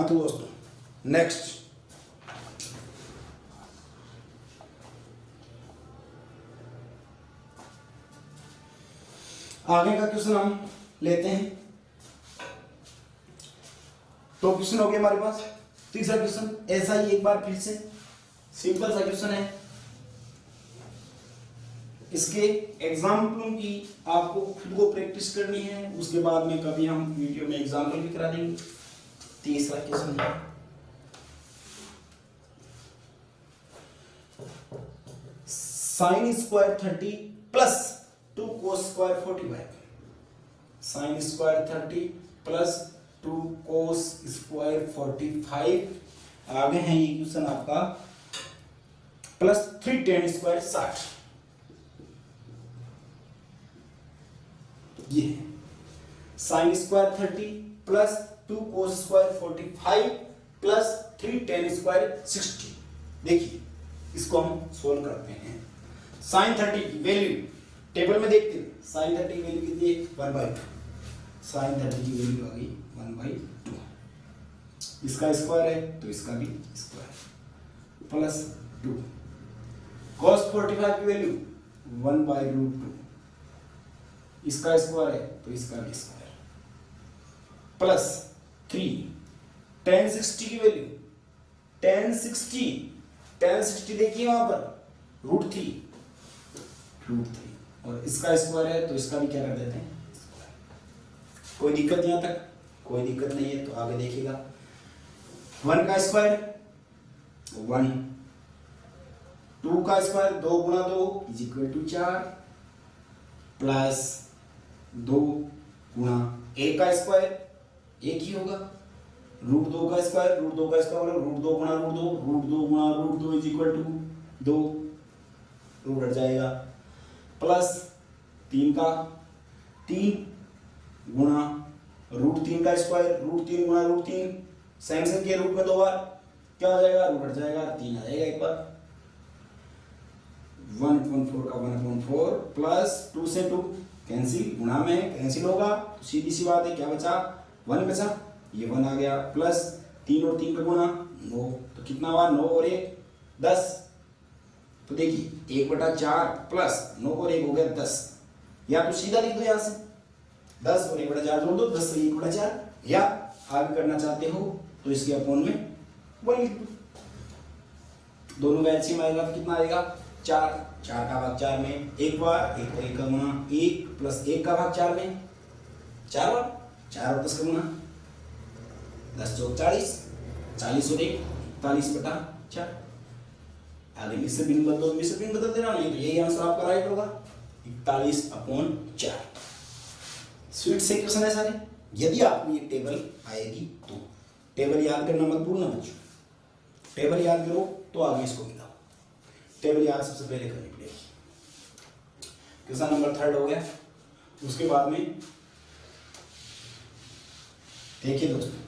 हाँ तो दोस्तों नेक्स्ट आगे का क्वेश्चन हम लेते हैं। तो क्वेश्चन हो गया हमारे पास तीसरा क्वेश्चन, ऐसा ही एक बार फिर से सिंपल सा क्वेश्चन है। इसके एग्जाम्पलों की आपको खुद को प्रैक्टिस करनी है, उसके बाद में कभी हम वीडियो में एग्जाम्पल भी करा देंगे। तीसरा क्वेश्चन है sine square 30 plus 2 cos square 45। Sine square 30 plus 2 cos square 45। आगे है ये क्वेश्चन आपका प्लस 3 टेन स्क्वायर 60। ये sine square 30 plus 2 cos square 45 plus 3 ten square 60। देखिए इसको हम सोल्व करते हैं। साइन 30 की वैल्यू टेबल में देखते हैं। साइन 30 की वैल्यू कितनी है 1/2। साइन 30 की वैल्यू आ गई 1/2। इसका स्क्वायर है तो इसका भी स्क्वायर प्लस 2। cos 45 की वैल्यू 1/√2। इसका स्क्वायर है तो इसका भी स्क्वायर प्लस 3। tan 60 की वैल्यू tan 60 देखिए वहां पर √3 और इसका स्क्वायर है तो इसका भी क्या कर देते हैं स्क्वायर। कोई दिक्कत यहां तक? कोई दिक्कत नहीं है। तो आगे देखिएगा 1 का स्क्वायर 1, 2 का स्क्वायर 2 गुणा 2 = 4 प्लस 2 गुणा 1 का स्क्वायर 1 ही होगा। √2 का स्क्वायर √2 गुणा √2 गुणा √2 = 2 रूट हट जाएगा प्लस 3 का 3 गुणा √3 का स्क्वायर √3 गुणा √3 सैमसंग के रूट में 2 बार क्या आ जाएगा रूट हट जाएगा 3 आ जाएगा एक बार। 1/4 का 1/4 प्लस 2 से 2 कैंसिल, गुणा में कैंसिल होगा तो सीधी सी बात है क्या बचा 1 बचा, ये 1 आ गया प्लस 3 और 3 का गुणा 9 तो कितना हुआ 9 और 1 10। तो देखिए 1/4 प्लस 9 और 1 हो गया 10। या तो सीधा लिख दो यहाँ से 10 और 1/4 जोड़ दो 10 से 1/4, या आगे करना चाहते हो तो इसके अपोन में 1 लिख दो। दोनों का एलसीएम आएगा तो कितना आएगा 4 का भाग 4 में एक बार 1 और 1 का गुणा 1 प्लस 1 का भाग 4 में 4 बार 4 और 10 का गुणा 10 चौक 40 40 और 1 41/4। आगे मिश्र भिन्न बदल देना नहीं तो यही आंसर आपका राइट होगा 41/4। स्वीट से क्वेश्चन है सारे। यदि आपको ये टेबल आएगी तो टेबल याद करना मत भूलना बच्चों। टेबल याद करो तो आगे इसको मिलाओ। टेबल याद सबसे पहले करनी पड़ेगी। क्वेश्चन नंबर 3 हो गया। उसके बाद में देखिए दोस्तों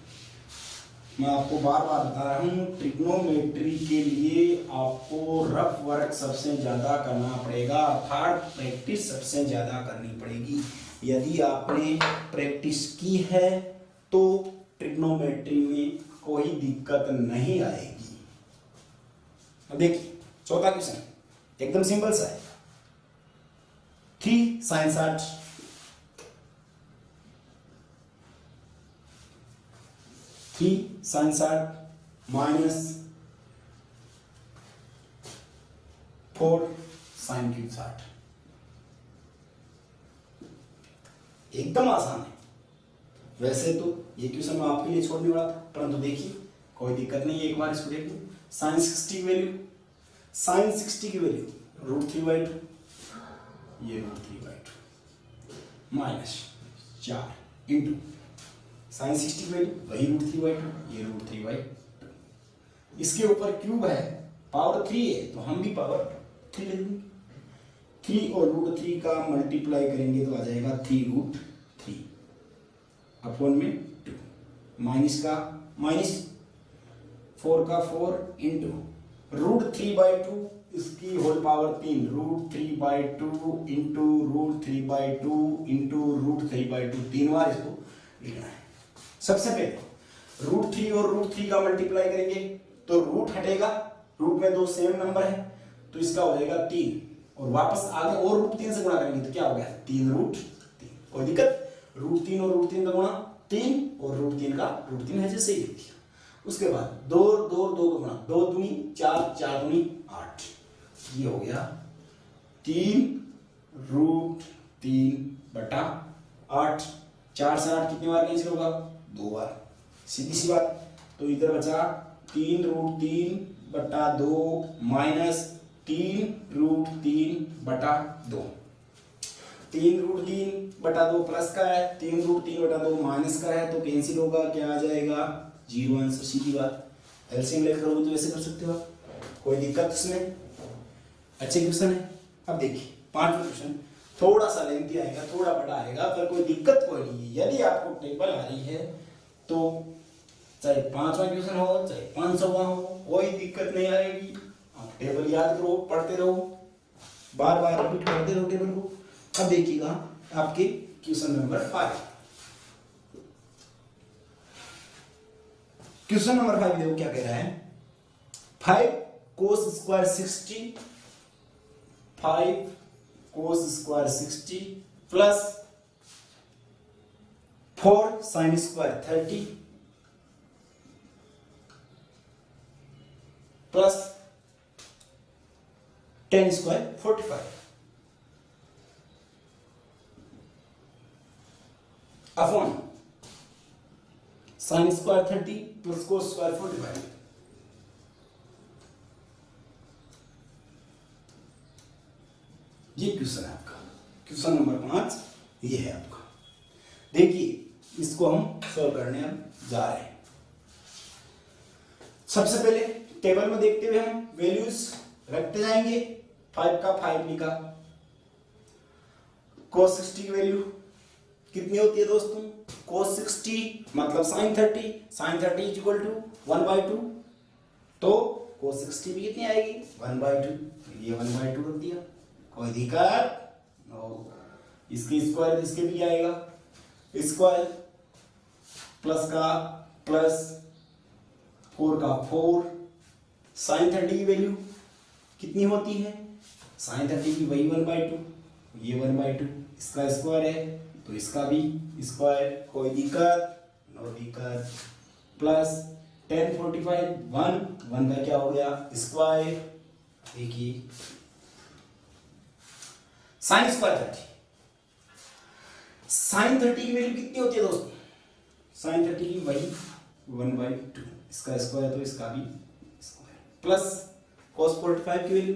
मैं आपको बार बार बता रहा हूँ ट्रिग्नोमेट्री के लिए आपको रफ वर्क सबसे ज़्यादा करना पड़ेगा, अर्थात प्रैक्टिस सबसे ज़्यादा करनी पड़ेगी। यदि आपने प्रैक्टिस की है तो ट्रिग्नोमेट्री में कोई दिक्कत नहीं आएगी। अब देखिए चौथा क्वेश्चन एकदम सिंपल सा है। 3 sin 60 3 sin 60 minus 4 sin cube 60। एकदम आसान है। वैसे तो ये क्वेश्चन मैं आपके लिए छोड़ने वाला था, परंतु देखिए कोई दिक्कत नहीं है, एक बार इसको देख लो। sin 60 की वैल्यू √3/2 ये √3/2 माइनस 4 इंटू sin 60 की वैल्यू वही √3/2 ये √3/2। इसके ऊपर क्यूब है पावर 3 है तो हम भी पावर 3 ले लेंगे। 3 और √3 का मल्टीप्लाई करेंगे तो आ जाएगा 3√3 अपॉन में 2 माइनस का माइनस 4 का 4 इंटू √3/2 इसकी होल पावर 3 √3/2 इंटू √3/2 इंटू √3/2 3 बार इसको लिखना है। सबसे पहले √3 और √3 का मल्टीप्लाई करेंगे तो रूट हटेगा, रूट में दो सेम नंबर है तो इसका हो जाएगा 3 और वापस आगे और √3 से गुणा करेंगे तो क्या हो गया 3√3। कोई दिक्कत? √3 और √3 का गुणा 3 और √3 का √3 है जैसे ही लिख दिया। उसके बाद 2 2 2 का गुणा 2 दूनी 4 4 दूनी 8, ये हो गया 3√3/8। 4 से 8 कितनी बार कैंसिल होगा? 2 बार, सीधी सी बात। तो इधर बचा 3√3/2 माइनस 3√3/2। 3√3/2 प्लस का है, 3√3/2 माइनस का है तो कैंसिल होगा, क्या आ जाएगा 0 आंसर, सीधी बात। एलसीएम लेकर करोगे तो ऐसे कर सकते हो, कोई दिक्कत इसमें? अच्छे क्वेश्चन है। अब देखिए 5वां क्वेश्चन थोड़ा सा लेंथी आएगा, थोड़ा बड़ा आएगा, पर कोई दिक्कत कोई नहीं है। यदि आपको टेबल आ रही है तो चाहे 5वां क्वेश्चन हो चाहे 500वां हो, कोई दिक्कत नहीं आएगी। आप टेबल याद करो, पढ़ते रहो, बार बार रिपीट करते रहो टेबल को। अब देखिएगा आपके क्वेश्चन नंबर 5। क्वेश्चन नंबर 5 देखो क्या कह रहा है। 5 cos square 60, 5 cos square 60 plus 4 sin square 30 plus 10 square 45 upon sin square 30 plus cos square 45। ये क्वेश्चन है आपका, क्वेश्चन नंबर 5 ये है आपका। देखिए इसको हम सॉल्व करने जा रहे हैं। सबसे पहले टेबल में देखते हुए हम वैल्यूज रखते जाएंगे। 5 का 5 लिखा, cos 60 की वैल्यू कितनी होती है दोस्तों? cos 60 मतलब sin 30, sin 30 is equal to 1/2, तो cos 60 भी कितनी आएगी 1/2, ये 1/2 रख दिया, कोई दिक्कत? इसकी स्क्वायर इसके भी आएगा, स्क्वायर प्लस का प्लस 4 का 4। sin 30 की वैल्यू कितनी होती है? sin 30 की वही 1/2, ये 1/2, इसका स्क्वायर है तो इसका भी स्क्वायर, कोई दिक्कत? नो दिक्कत। प्लस 10 45 1 1 का क्या हो गया स्क्वायर। देखिए sin स्क्वायर 30, sin 30 की वैल्यू कितनी होती है दोस्तों? sin 30 की वही 1/2, इसका स्क्वायर तो इसका भी स्क्वायर, प्लस cos 45 की वैल्यू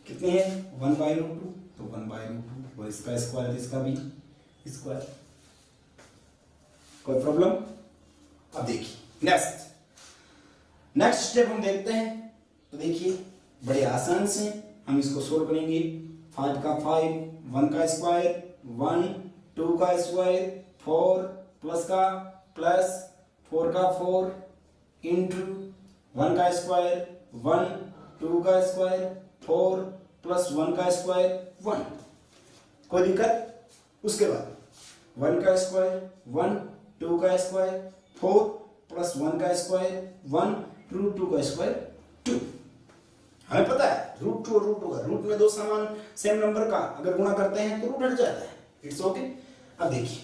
कितनी है 1/√2, तो 1/√2 और इसका स्क्वायर तो इसका भी स्क्वायर, कोई प्रॉब्लम? अब देखिए नेक्स्ट स्टेप हम देखते हैं। तो देखिए बड़े आसान से हम इसको सोल्व करेंगे। 5 का 5, 1 का स्क्वायर 1, 2 का स्क्वायर 4 प्लस का प्लस 4 का 4 इंटू 1 का स्क्वायर 1, 2 का स्क्वायर 4 प्लस 1 का स्क्वायर 1, कोई दिक्कत? उसके बाद 1 का स्क्वायर 1, 2 का स्क्वायर 4 प्लस 1 का स्क्वायर 1, √2 का स्क्वायर 2। हमें पता है √2 और √2 का, रूट में दो समान सेम नंबर का अगर गुणा करते हैं तो रूट हट जाता है, इट्स ओके। अब देखिए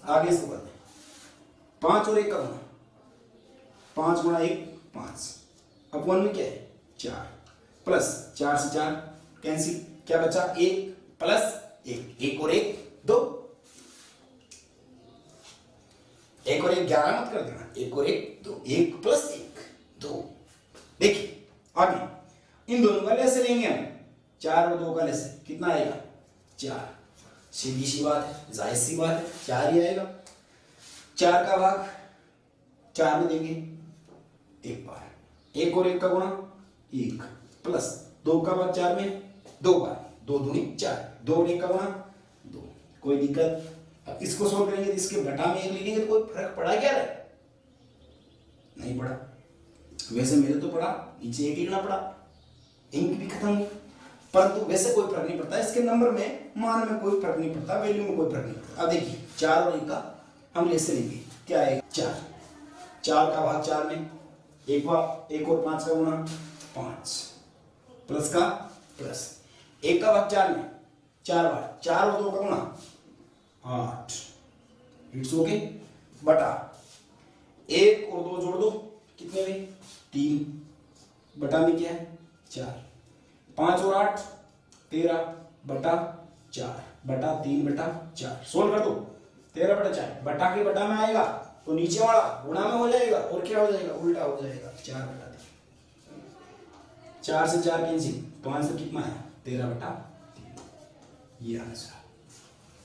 आगे इसको करते हैं। 5 और 1 का गुणा, 5 गुणा 1 5, अपॉन में क्या है 4, प्लस 4 से 4 कैंसिल, क्या बचा 1 प्लस 1, 1 और 1 2, 1 और 1 11 मत कर देना, 1 और 1 2, 1 प्लस 1 2। देखिए आगे इन दोनों का लेसे लेंगे हम, 4 और 2 का लेसे कितना आएगा 4, सीधी सी बात है, जाहिर सी बात है 4 ही आएगा। 4 का भाग 4 में देंगे एक बार, 1 और 1 का गुणा 1 प्लस 2 का भाग 4 में 2 बार, 2 दूनी 4, 2 और 1 का गुणा 2, कोई दिक्कत? अब इसको सोल्व करेंगे तो इसके बटा में 1 लिखेंगे तो कोई फर्क पड़ा क्या रहे? नहीं पड़ा। वैसे मेरे तो पड़ा, नीचे 1 लिखना पड़ा, इंक भी खत्म हुई, परंतु वैसे कोई फर्क नहीं पड़ता, इसके नंबर में मान में कोई फर्क नहीं पड़ता, वैल्यू में कोई फर्क नहीं पड़ता। अब देखिए 4 और 1 का हम लेसे लेंगे, क्या आएगा 4 4 का भाग 4 में, एक और 5 का गुणा 5, प्लस का प्लस, 1 का भाग 4 में 4 बार, 4 और 2 का गुणा 8, इट्स ओके, बटा 1 और 2 जोड़ दो कितने में 3, बटा में क्या है 4, 5 और 8 13 बटा 4 बटा 3 बटा 4, सोल्व कर दो 13 बटा 4, बटा के बटा में आएगा तो नीचे वाला गुणा में हो जाएगा और क्या हो जाएगा उल्टा हो जाएगा 4 बटा 3, 4 से 4 कैंसिल, तो आंसर कितना है 13 बटा 3, ये आंसर।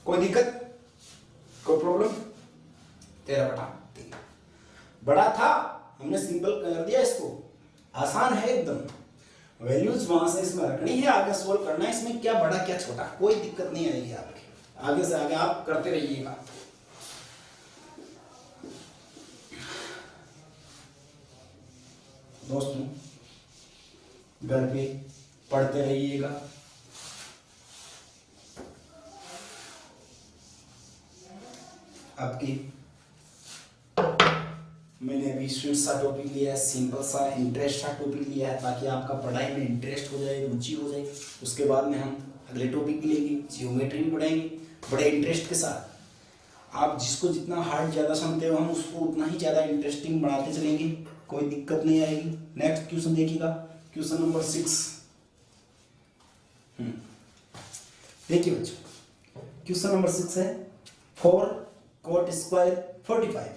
कोई दिक्कत, कोई प्रॉब्लम, 13 बटा 3 बड़ा था, हमने सिंपल कर दिया इसको, आसान है एकदम, वैल्यूज वहां से इसमें रखनी है, आगे सोल्व करना है, इसमें क्या बड़ा क्या छोटा, कोई दिक्कत नहीं आएगी आपके, आगे से आगे आप करते रहिएगा। दोस्तों घर पे पढ़ते रहिएगा, आपकी मैंने अभी स्वीट सा टॉपिक लिया है, सिंपल सा इंटरेस्ट सा टॉपिक लिया है, ताकि आपका पढ़ाई में इंटरेस्ट हो जाए, रुचि हो जाए। उसके बाद में हम अगले टॉपिक भी लेंगे, जियोमेट्री भी पढ़ाएंगे बड़े इंटरेस्ट के साथ। आप जिसको जितना हार्ड ज़्यादा समझते हो, हम उसको उतना ही ज़्यादा इंटरेस्टिंग बढ़ाते चलेंगे, कोई दिक्कत नहीं आएगी। नेक्स्ट क्वेश्चन देखिएगा, क्वेश्चन नंबर 6। देखिए बच्चों, क्वेश्चन नंबर 6 है 4 cot square 45,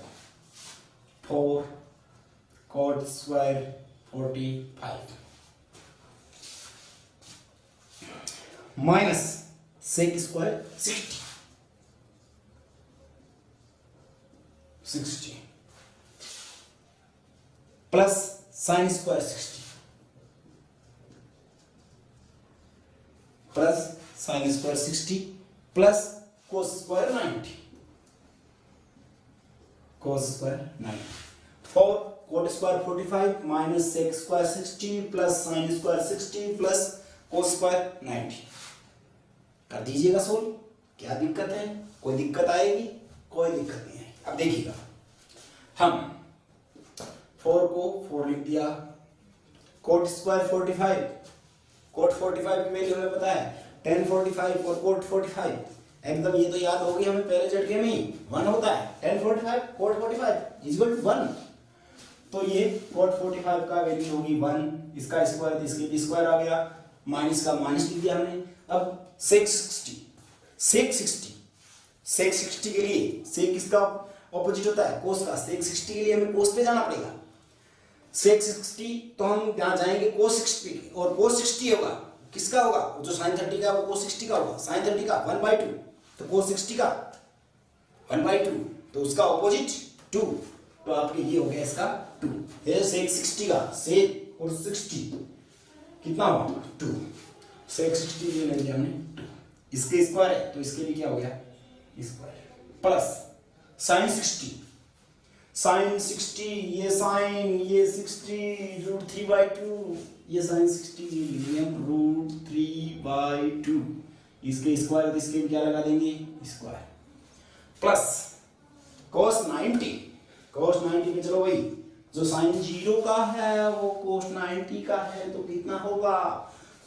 4 cot square 45 minus sec square 60 plus sin square 60 plus sin square 60 plus cos square 90, cos square 90, 4 cot square 45 minus sec square 60 plus sin square 60 plus cos square 90। कर दीजिएगा solve, क्या दिक्कत है, कोई दिक्कत आएगी, कोई दिक्कत नहीं है। अब देखिएगा, हम 4 को 4 लिख दिया, cot स्क्वायर 45, cot 45 की वैल्यू हमें पता है tan 45 और cot 45, एकदम ये तो याद होगी हमें पहले झटके में ही, 1 होता है tan 45 cot 45 इक्वल टू 1, तो ये cot 45 का वैल्यू होगी 1, इसका स्क्वायर इसके भी स्क्वायर आ गया, माइनस का माइनस लिख दिया हमने। अब sec 60 के लिए sec इसका ऑपोजिट होता है cos का, sec 60 के लिए हमें cos पे जाना पड़ेगा, sec 60 तो हम यहाँ जाएंगे cos 60 और cos 60 होगा किसका होगा, जो sin 30 का वो cos 60 का होगा, sin 30 का 1/2 तो cos 60 का 1/2 तो उसका ऑपोजिट 2, तो आपके ये हो गया इसका 2 है, sec 60 का sec और 60 कितना हुआ 2, sec 60 ले लेंगे हमने 2, इसके स्क्वायर है तो इसके लिए क्या हो गया स्क्वायर, प्लस sin 60, sin 60 ये sin ये 60 √3/2, ये sin 60 ये लिए हम √3/2, इसके स्क्वायर इसके क्या लगा देंगे स्क्वायर, प्लस cos 90 में चलो भाई जो sin 0 का है वो cos 90 का है तो कितना होगा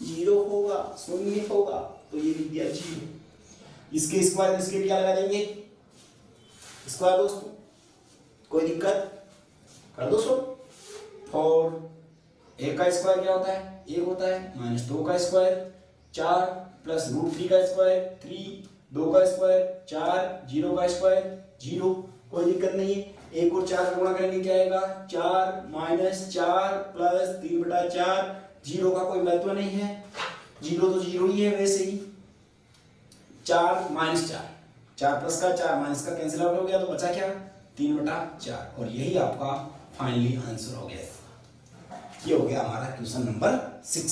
0 होगा, शून्य होगा, तो ये लिख दिया 0, इसके स्क्वायर इसके क्या लगा देंगे स्क्वायर दोस्तों, कोई दिक्कत, कर दो सो। और 1 का स्क्वायर क्या होता है 1 होता है, माइनस 2 का स्क्वायर 4 प्लस √3 का स्क्वायर 3, 2 का स्क्वायर 4, 0 का स्क्वायर 0, कोई दिक्कत नहीं है। 1 और 4 का गुणा करेंगे क्या आएगा 4 माइनस 4 प्लस 3/4, 0 का कोई महत्व नहीं है, 0 तो 0 ही है वैसे ही, 4 माइनस 4 प्लस का 4 माइनस का कैंसिल आउट हो गया तो बचा क्या 3/4, और यही आपका फाइनली आंसर हो गया। ये हो गया हमारा क्वेश्चन नंबर 6,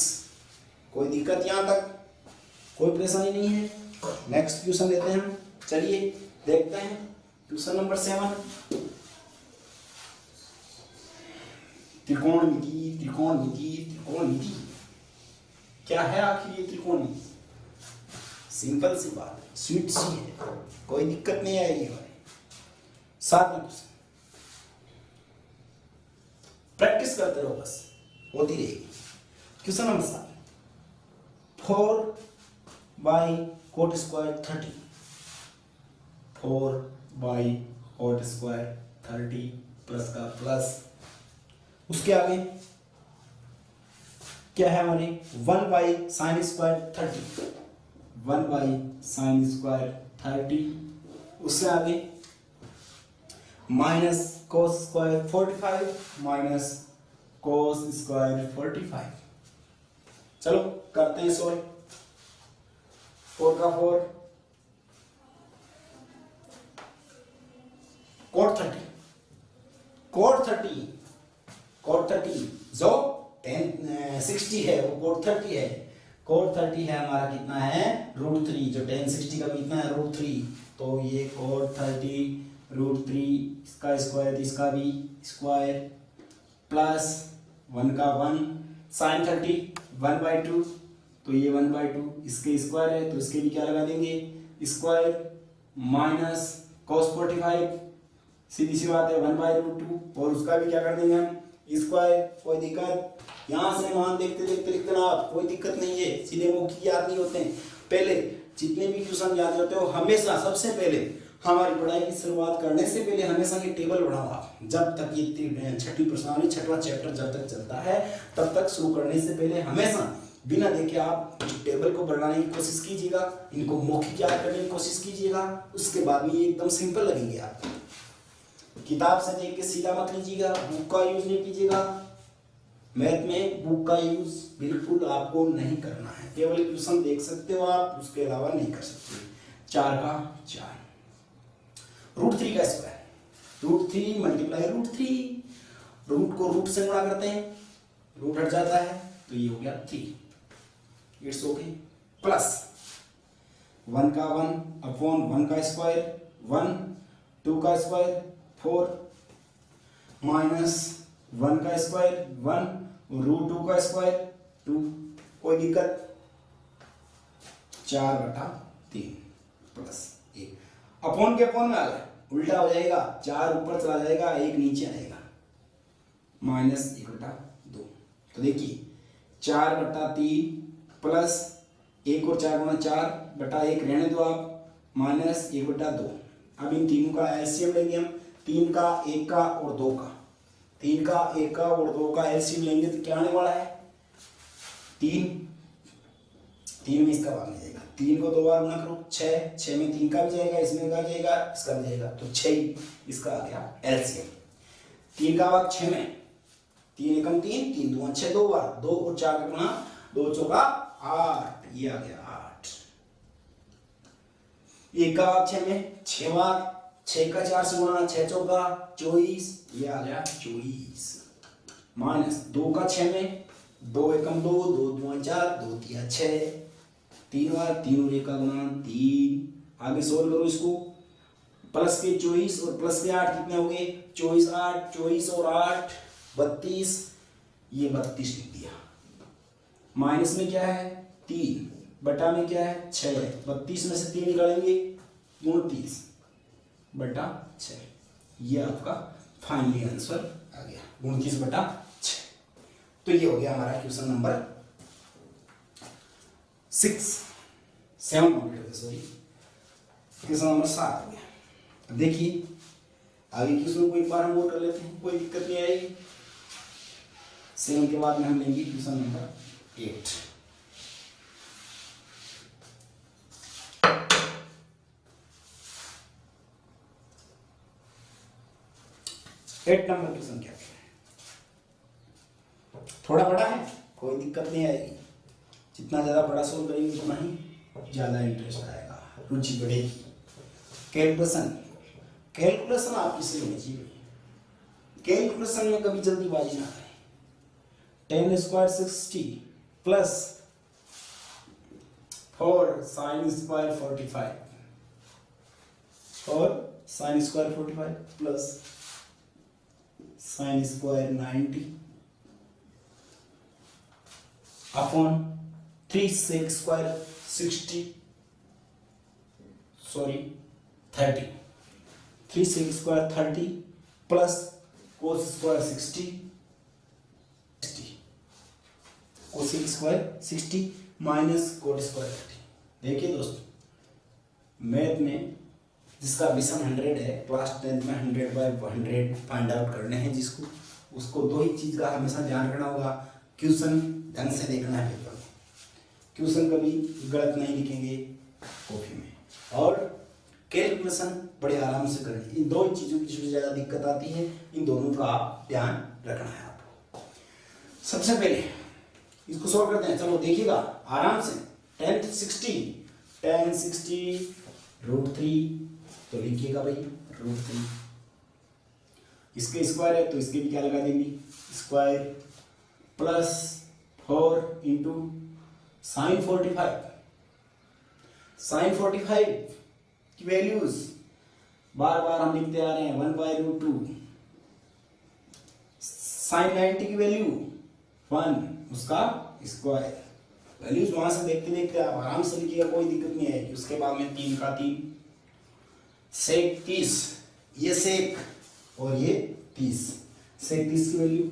कोई दिक्कत यहाँ तक, कोई परेशानी नहीं है। नेक्स्ट क्वेश्चन लेते हैं हम, चलिए देखते हैं क्वेश्चन नंबर 7, त्रिकोणमिति क्या है आखिर ये त्रिकोणमिति, सिंपल सी बात है, स्वीट सी है, कोई दिक्कत नहीं आएगी हमारे। 7वां क्वेश्चन, प्रैक्टिस करते रहो, बस होती रहेगी। Question number 7, 4 by coat square 30, 4 by coat square 30 plus का प्लस, उसके आगे क्या है हमारे 1 by sine square 30, 1 by sine square 30, उससे आगे minus cos square 45 minus cos square 45। चलो करते हैं सॉल्व। 4 का 4 कोट 30 जो 60 है वो कोट 30 है। कोट 30 है हमारा कितना है √3, जो 60 का कितना है √3, तो ये कोट 30 √3 इसका स्क्वायर इसका भी स्क्वायर प्लस 1 का 1 साइन 30 1/2, तो ये 1/2 इसके स्क्वायर है तो इसके भी क्या लगा देंगे स्क्वायर माइनस cos 45, सीधी सी बात है 1/√2, और उसका भी क्या कर देंगे हम स्क्वायर। कोई दिक्कत, यहाँ से मान देखते देखते लिखते ना आप, कोई दिक्कत नहीं है, सीधे मौखिक याद नहीं होते हैं। पहले जितने भी क्वेश्चन याद होते हो हमेशा सबसे पहले हमारी पढ़ाई की शुरुआत करने से पहले हमेशा ये टेबल बढ़ाओ आप। जब तक ये छठी प्रश्नावली छठवां चैप्टर जब तक चलता है तब तक शुरू करने से पहले हमेशा बिना देखे आप टेबल को बढ़ाने की कोशिश कीजिएगा, इनको मौखिक याद करने की कोशिश कीजिएगा, उसके बाद में ये एकदम सिंपल लगेंगे आपको। किताब से देख के सीधा मत लीजिएगा, बुक का यूज नहीं कीजिएगा। मैथ में बुक का यूज बिल्कुल आपको नहीं करना है, केवल क्वेश्चन देख सकते हो आप, उसके अलावा नहीं कर सकते। 4 का 4 √3 का स्क्वायर, √3 मल्टीप्लाई √3, रूट को रूट से गुणा करते हैं, रूट हट जाता है तो ये हो गया 3, इट्स ओके, प्लस 1 का 1 अपॉन 1 का स्क्वायर 1, 2 का स्क्वायर 4 माइनस 1 का स्क्वायर 1 √2 का स्क्वायर 2, कोई दिक्कत, 4/3 प्लस 1 अपॉन के अपॉन में आ गया, उल्टा हो जाएगा, 4 ऊपर चला जाएगा 1 नीचे आएगा, माइनस 1/2। तो देखिए 4/3 प्लस 1 और 4 गुणा 4/1 रहने दो आप, माइनस 1/2। अब इन तीनों का एलसीएम लेंगे हम, 3 का 1 का और 2 का, 3 का 1 का और 2 का एलसीएम लेंगे तो क्या आने वाला है 3 में इसका भाग नहीं जाएगा, 3 को 2 बार गुणा करो 6 में 3 का भी जाएगा, इसमें का जाएगा, इसका भी जाएगा, तो 6 इसका आ गया एलसीएम। 3 का भाग 6 में, 3 एकम 3, 3 दूना 6 2 बार, 2 और 4 का गुणा 2 चौका 8, ये आ गया 8। 1 का भाग 6 में, 6 बार, 6 का 4 से गुणा 6 चौका 24, ये आ गया 24, माइनस 2 का 6 में, 2 एकम 2, 2 दूना 4, 2 तिया 6, 3 बार, 3 और 1 का गुणा 3, आगे सोल्व करो इसको, प्लस के 24 और प्लस के 8 कितने हो गए 24 8, 24 और 8 32, ये 32 लिख दिया, माइनस में क्या है 3, बटा में क्या है 6, 32 में से 3 निकालेंगे 29/6, ये आपका फाइनली आंसर आ गया 29/6। तो ये हो गया हमारा क्वेश्चन नंबर 7 कंप्लीट हो गया, सॉरी क्वेश्चन नंबर 7 हो गया। देखिए आगे क्वेश्चन को एक बार हम वो कर लेते हैं, कोई दिक्कत नहीं आएगी। 7 के बाद में हम लेंगे क्वेश्चन नंबर 8। नंबर क्वेश्चन क्या है, थोड़ा बड़ा है, कोई दिक्कत नहीं आएगी, जितना ज्यादा बड़ा सोल्व करेंगे उतना ही ज्यादा इंटरेस्ट आएगा, रुचि बढ़ेगी। कैलकुलेशन आपकी सही होनी चाहिए, कैलकुलेशन में कभी जल्दीबाजी ना करें। 10 स्क्वायर 60 प्लस 4 साइन स्क्वायर 45 और sine square 45 plus sine square 90 upon 3 sec square 60 30 3 sec square 30 plus cos square 60 cosec square 60 minus cot square 30। देखिए दोस्तों, मैथ में जिसका विषम 100 है, क्लास 10 में 100/100 फाइंड आउट करने हैं जिसको, उसको दो ही चीज़ का हमेशा ध्यान रखना होगा। क्वेश्चन ढंग से देखना है पेपर में, क्वेश्चन कभी गलत नहीं लिखेंगे कॉपी में, और कैलकुलेशन बड़े आराम से करेंगे। इन दो चीज़ों की सबसे ज़्यादा दिक्कत आती है, इन दोनों का आप ध्यान रखना है आपको। सबसे पहले इसको सॉल्व करते हैं। चलो देखिएगा आराम से। 10 60 √3, तो लिखिएगा भाई √3। इसके स्क्वायर है तो इसके भी क्या लगा देंगे स्क्वायर, प्लस 4 इंटू साइन 45 की वैल्यूज बार बार हम लिखते आ रहे हैं। 1/√2 साइन 90 की वैल्यू 1, उसका स्क्वायर। वैल्यूज वहां से देखते देखते आप आराम से लिखिएगा, कोई दिक्कत नहीं आएगी। उसके बाद में 3 का 3, सेक 30, ये सेक और ये 30, सेक 30 की वैल्यू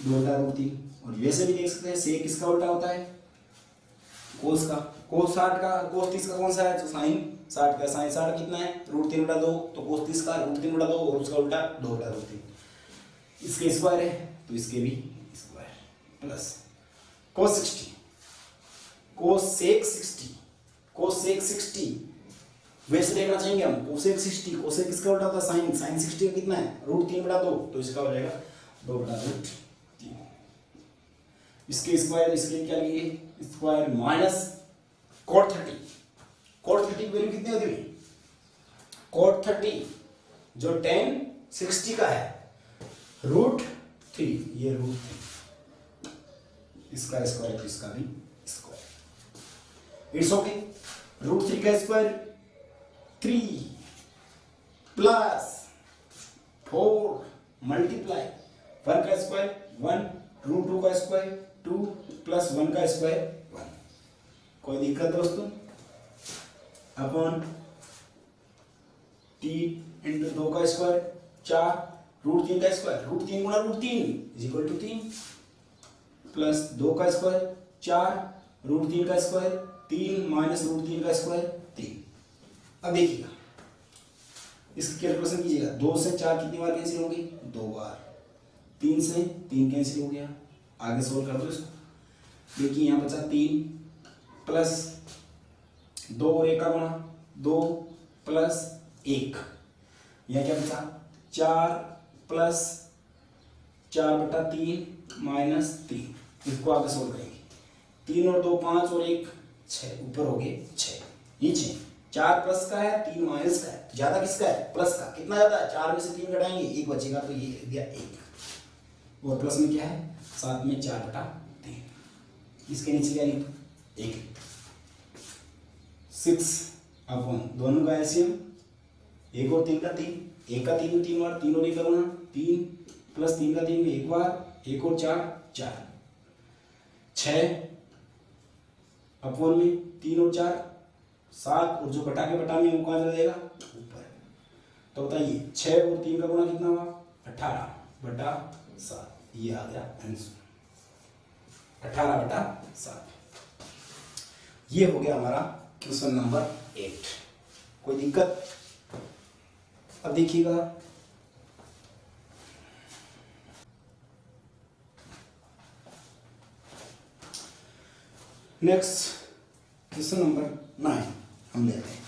2/√3। और वैसे भी देख सकते हैं सेक किसका उल्टा होता है, कोस का। कोस 60 का, कोस 30 का कौन सा है, तो साइन 60 का। साइन 60 कितना है √3/2, तो कोस 30 का √3/2 और उसका उल्टा 2/√3। इसके स्क्वायर है तो इसके भी स्क्वायर, प्लस कोस 60, कोसेक 60 वैसे देखना चाहेंगे हम। कोसेक 60, कोसेक किसका उल्टा होता है साइन, साइन 60 का कितना है √3/2, तो इसका हो जाएगा 2/√3। इसके स्क्वायर, इसके क्या लिए स्क्वायर, माइनस कोट 30। कोट 30 की वैल्यू कितनी होती है, कोट 30 जो tan 60 का है √3, ये √3, इसका स्क्वायर तो इसका भी स्क्वायर। It's okay. √3 का स्क्वायर 3 प्लस 4 मल्टीप्लाई 1 का स्क्वायर 1, √2 का स्क्वायर 2 प्लस 1 का स्क्वायर 1। कोई दिक्कत दोस्तों, अपॉन 3 इंटू 2 का स्क्वायर 4, √3 का स्क्वायर, √3 गुणा √3 = 3, प्लस 2 का स्क्वायर 4, √3 का स्क्वायर 3 माइनस √3 का स्क्वायर 3। अब देखिएगा इसकी कैलकुलेशन कीजिएगा। 2 से 4 कितनी बार कैंसिल होंगे, 2 बार। 3 से 3 कैंसिल हो गया। आगे सोल्व कर दो इसको। देखिए यहाँ बचा 3 प्लस 2 और 1 का गुणा 2 प्लस 1, यहाँ क्या बचा 4 प्लस 4/3 माइनस 3। इसको आगे सोल्व करेंगे। 3 और 2 5 और 1 6, ऊपर हो गए 6, नीचे 4 प्लस का है 3 माइनस का है, ज्यादा किसका है प्लस का। कितना ज्यादा है, 4 में से 3 घटाएंगे 1 बचेगा, तो ये दिया 1, और प्लस में क्या है साथ में 4/3। इसके नीचे क्या लिख 1, 6 अपॉन दोनों का एलसीएम 1 और 3 का 3, 1 का 3 में 3 बार, 3 और 1 का गुणा 3 प्लस 3 का 3 में 1 बार, 1 और 4 4, 6 अपॉन में 3 और 4 7, और जो बटा के बटा में वो कहाँ चला जाएगा ऊपर। तो बताइए 6 और 3 का गुणा कितना हुआ 18/7, ये आ गया आंसर 18/7। ये हो गया हमारा क्वेश्चन नंबर 8। कोई दिक्कत। अब देखिएगा नेक्स्ट क्वेश्चन नंबर 9 हम लेते हैं।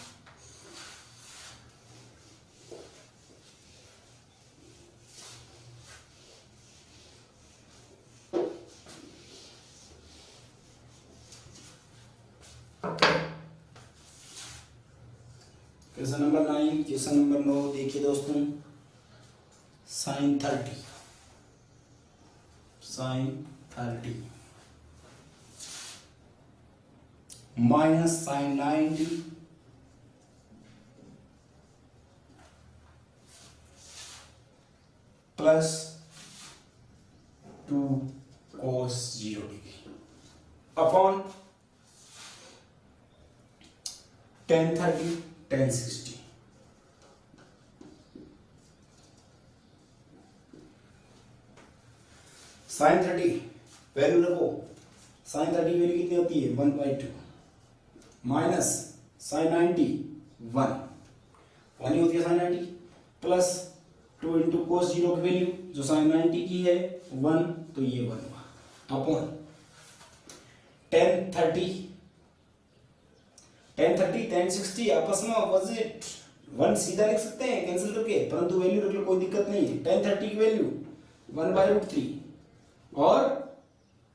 क्वेश्चन नंबर 9, क्वेश्चन नंबर 9 देखिए दोस्तों। Sine 30 minus sine 90 plus 2 cos 0 degree upon tan 30 tan 60। Sine 30 value रखो, साइन 30 की वैल्यू कितनी होती है 1/2 माइनस साइन 90 1 ही होती है साइन 90 प्लस 2 इंटू कोस 0 की वैल्यू जो साइन 90 की है 1, तो ये 1 हुआ अपॉन tan 30 tan 60 आपस में अपोजिट 1 सीधा लिख सकते हैं कैंसिल करके, परंतु वैल्यू रख लो कोई दिक्कत नहीं है। tan 30 की वैल्यू 1/√3 और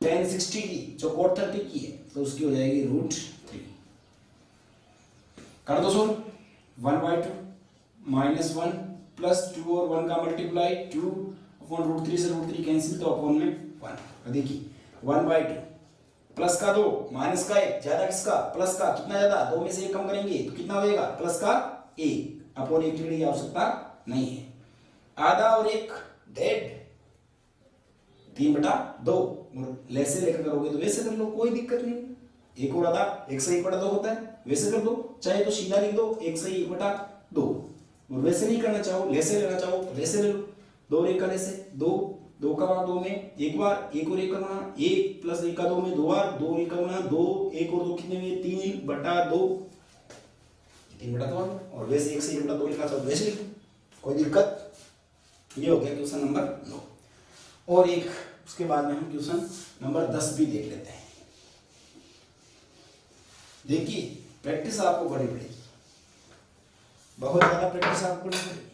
tan 60 की जो cot 30 की है तो उसकी हो जाएगी √3। कर दो सोल्व, 1/2 माइनस 1 प्लस 2 और 1 का मल्टीप्लाई 2 अपॉन √3 से √3 कैंसिल, तो अपॉन में 1। देखिए 1/2 प्लस का 2 माइनस का 1 ज्यादा किसका प्लस का, कितना ज्यादा 2 में से 1 कम करेंगे तो कितना होएगा प्लस का 1 अपॉन 1 लिखने की आवश्यकता नहीं है। आधा और 1 डेड 3/2 वैसे लेकर करोगे तो वैसे कर लो कोई दिक्कत नहीं। 1 और आधा 1 से 1/2 होता है, वैसे कर दो, चाहे तो सीधा लिख दो 1 से 1/2 और वैसे नहीं करना चाहो लेसे लेना चाहो तो वैसे ले लो। 2 और 1 का लेसे 2, 2 का बार 2 में एक बार, 1 और 1 का गुणा 1 प्लस 1 का 2 में 2 बार, 2 और 1 का गुणा 2, 1 और 2 कितने में 3/2 3/2 और वैसे 1 से 1/2 लिखना चाहो वैसे लिखो कोई दिक्कत। ये हो गया क्वेश्चन नंबर 9। और एक उसके बाद में हम क्वेश्चन नंबर 10 भी देख लेते हैं। देखिए प्रैक्टिस आपको करनी पड़ेगी, बहुत ज्यादा प्रैक्टिस आपको करनी पड़ेगी।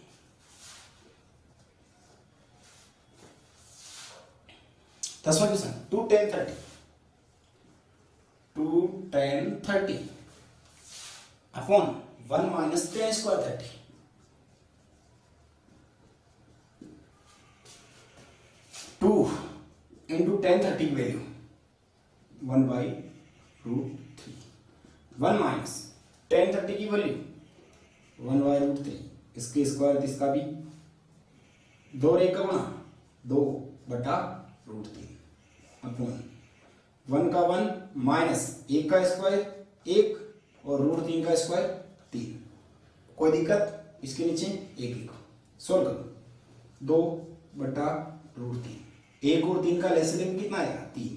दसवां question 2 tan 30 upon 1 minus tan square 30। Two into tan 30 की वैल्यू 1/√3 1 माइनस tan 30 की वैल्यू 1/√3 इसके स्क्वायर इसका भी 2 और 1 का गुणा 2/√3 अपॉन 1 का 1 माइनस 1 का स्क्वायर 1 और √3 का स्क्वायर 3। कोई दिक्कत, इसके नीचे 1 लिखो, सोल्व करो 2/√3 1 और 3 का लेस लेंगे कितना आएगा 3,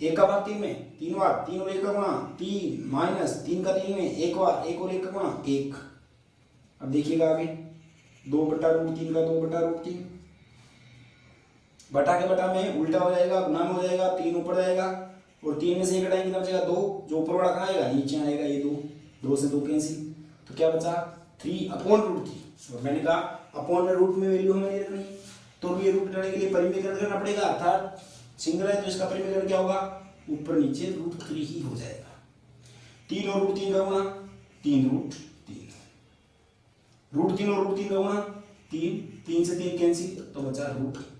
1 का भाग 3 में 3 बार, 3 और 1 का गुणा 3 माइनस 3 का 3 में 1 बार, 1 और 1 का गुणा 1। अब देखिएगा आगे 2/√3 का 2/√3 बटा के बटा में उल्टा हो जाएगा, गुना में हो जाएगा, 3 ऊपर जाएगा और 3 में से 1 घटाएंगे कितना बचेगा 2, जो ऊपर वाला कहाँ आएगा नीचे आएगा, ये 2 से 2 कैंसिल, तो क्या बचा 3/√3। और मैंने कहा अपॉन में रूट में वैल्यू हमें रखनी, तो ये रूट करने के लिए परिमेयकरण करना पड़ेगा, अर्थात सिंगल है तो इसका परिमेयकरण क्या होगा ऊपर नीचे √3 ही हो जाएगा। 3 और √3 का गुणा 3√3 √3 और √3 का गुणा 3, 3 से 3 कैंसिल तो बचा √3।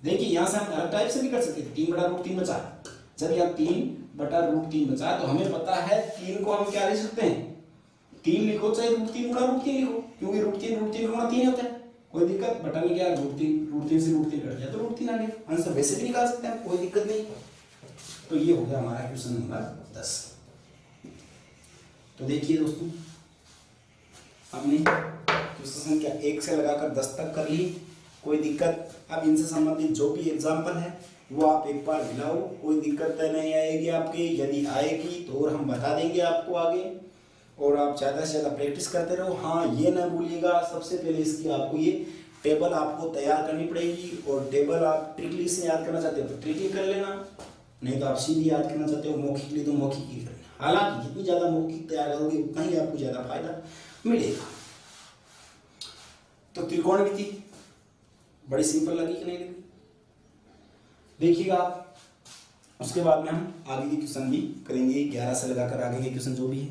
देखिए यहां से हम अलग टाइप से भी कर सकते थे, 3/√3 बचा, जब यहाँ 3/√3 बचा तो हमें पता है 3 को हम क्या लिख सकते हैं 3 लिखो चाहे √3 लिखो, क्योंकि √3 का गुणा 3 होता है, कोई दिक्कत बटा में क्या √3 से √3 कट गया तो √3 आ गया, आंसर वैसे भी निकाल सकते हैं कोई दिक्कत नहीं। तो ये हो गया हमारा क्वेश्चन नंबर 10। तो देखिए दोस्तों हमने क्वेश्चन संख्या 1 से लगाकर 10 तक कर ली, कोई दिक्कत। अब इनसे संबंधित जो भी एग्जाम्पल है वो आप एक बार मिलाओ, कोई दिक्कत नहीं आएगी आपके, यदि आएगी तो और हम बता देंगे आपको आगे, और आप ज़्यादा से ज़्यादा प्रैक्टिस करते रहो। हाँ ये ना भूलिएगा सबसे पहले इसकी आपको ये टेबल आपको तैयार करनी पड़ेगी, और टेबल आप ट्रिकली से याद करना चाहते हो तो ट्रिकली कर लेना, नहीं तो आप सीधी याद करना चाहते हो मौखिकली तो मौखिक ही कर लेना। हालांकि जितनी ज़्यादा मौखिक तैयार करोगे उतना ही आपको ज़्यादा फायदा मिलेगा। तो त्रिकोणमिति बड़ी सिंपल लगी कि नहीं लगी देखिएगा आप। उसके बाद में हम आगे के क्वेश्चन भी करेंगे, 11 से लगाकर आगे के क्वेश्चन जो भी है।